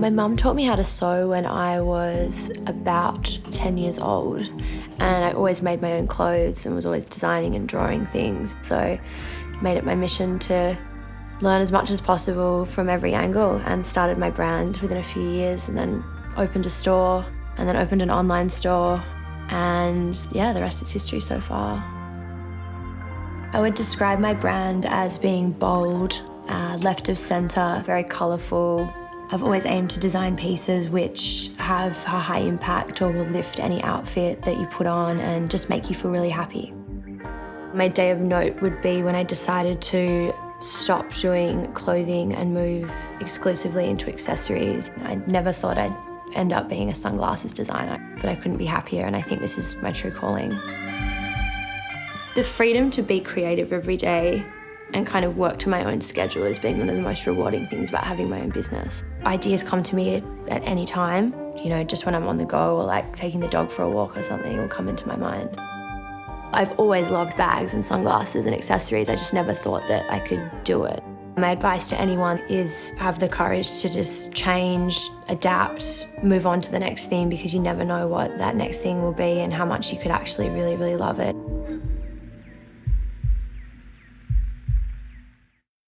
My mum taught me how to sew when I was about 10 years old, and I always made my own clothes and was always designing and drawing things. So I made it my mission to learn as much as possible from every angle, and started my brand within a few years, and then opened a store, and then opened an online store, and yeah, the rest is history so far. I would describe my brand as being bold, left of centre, very colourful. I've always aimed to design pieces which have a high impact or will lift any outfit that you put on and just make you feel really happy. My day of note would be when I decided to stop doing clothing and move exclusively into accessories. I never thought I'd end up being a sunglasses designer, but I couldn't be happier, and I think this is my true calling. The freedom to be creative every day and kind of work to my own schedule has been one of the most rewarding things about having my own business. Ideas come to me at any time, you know, just when I'm on the go or like taking the dog for a walk or something will come into my mind. I've always loved bags and sunglasses and accessories. I just never thought that I could do it. My advice to anyone is have the courage to just change, adapt, move on to the next thing, because you never know what that next thing will be and how much you could actually really, really love it.